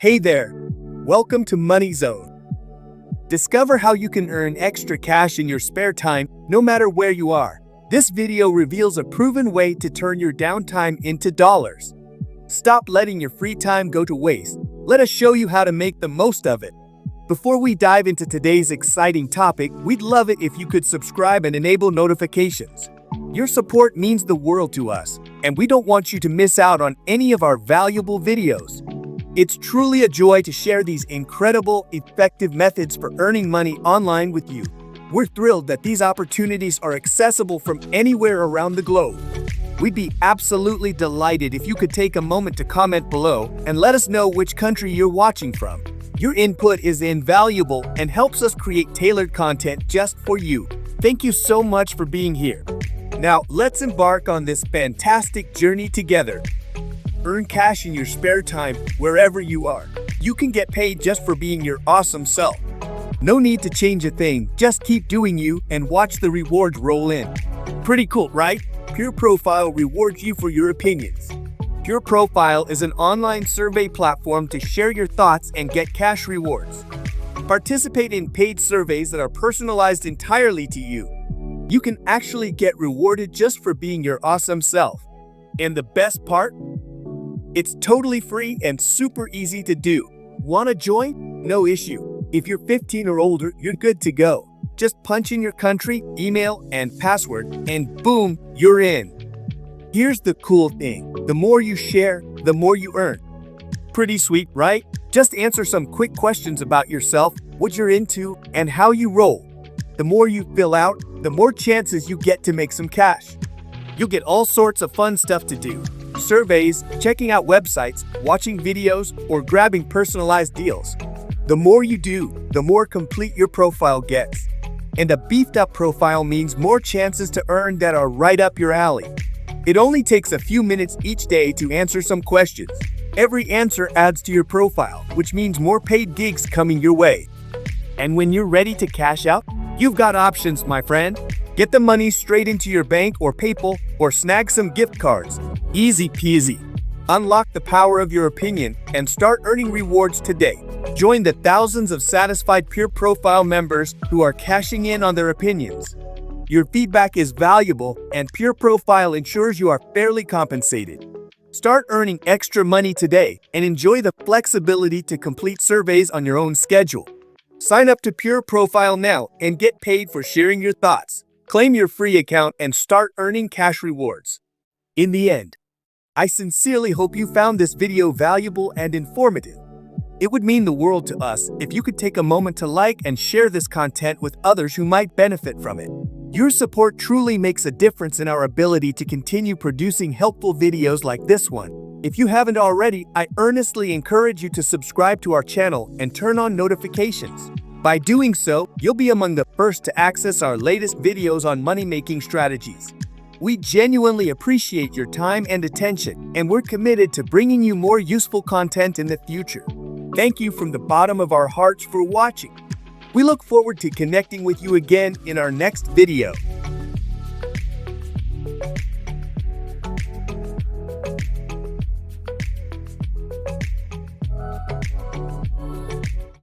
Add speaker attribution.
Speaker 1: Hey there, welcome to Money Zone. Discover how you can earn extra cash in your spare time no matter where you are. This video reveals a proven way to turn your downtime into dollars. Stop letting your free time go to waste. Let us show you how to make the most of it. Before we dive into today's exciting topic, we'd love it if you could subscribe and enable notifications. Your support means the world to us, and we don't want you to miss out on any of our valuable videos. It's truly a joy to share these incredible, effective methods for earning money online with you. We're thrilled that these opportunities are accessible from anywhere around the globe. We'd be absolutely delighted if you could take a moment to comment below and let us know which country you're watching from. Your input is invaluable and helps us create tailored content just for you. Thank you so much for being here. Now, let's embark on this fantastic journey together. Earn cash in your spare time wherever you are. You can get paid just for being your awesome self. No need to change a thing, just keep doing you and watch the rewards roll in. Pretty cool, right? Pureprofile rewards you for your opinions. Pureprofile is an online survey platform to share your thoughts and get cash rewards. Participate in paid surveys that are personalized entirely to you. You can actually get rewarded just for being your awesome self. And the best part? It's totally free and super easy to do. Wanna join? No issue. If you're 15 or older, you're good to go. Just punch in your country, email, and password, and boom, you're in. Here's the cool thing. The more you share, the more you earn. Pretty sweet, right? Just answer some quick questions about yourself, what you're into, and how you roll. The more you fill out, the more chances you get to make some cash. You'll get all sorts of fun stuff to do. Surveys, checking out websites, watching videos, or grabbing personalized deals. The more you do, the more complete your profile gets. And a beefed up profile means more chances to earn that are right up your alley. It only takes a few minutes each day to answer some questions. Every answer adds to your profile, which means more paid gigs coming your way. And when you're ready to cash out, you've got options, my friend. Get the money straight into your bank or PayPal, or snag some gift cards. Easy peasy. Unlock the power of your opinion and start earning rewards today. Join the thousands of satisfied Pureprofile members who are cashing in on their opinions. Your feedback is valuable, and Pureprofile ensures you are fairly compensated. Start earning extra money today and enjoy the flexibility to complete surveys on your own schedule. Sign up to Pureprofile now and get paid for sharing your thoughts. Claim your free account and start earning cash rewards. In the end, I sincerely hope you found this video valuable and informative. It would mean the world to us if you could take a moment to like and share this content with others who might benefit from it. Your support truly makes a difference in our ability to continue producing helpful videos like this one. If you haven't already, I earnestly encourage you to subscribe to our channel and turn on notifications. By doing so, you'll be among the first to access our latest videos on money-making strategies. We genuinely appreciate your time and attention, and we're committed to bringing you more useful content in the future. Thank you from the bottom of our hearts for watching. We look forward to connecting with you again in our next video.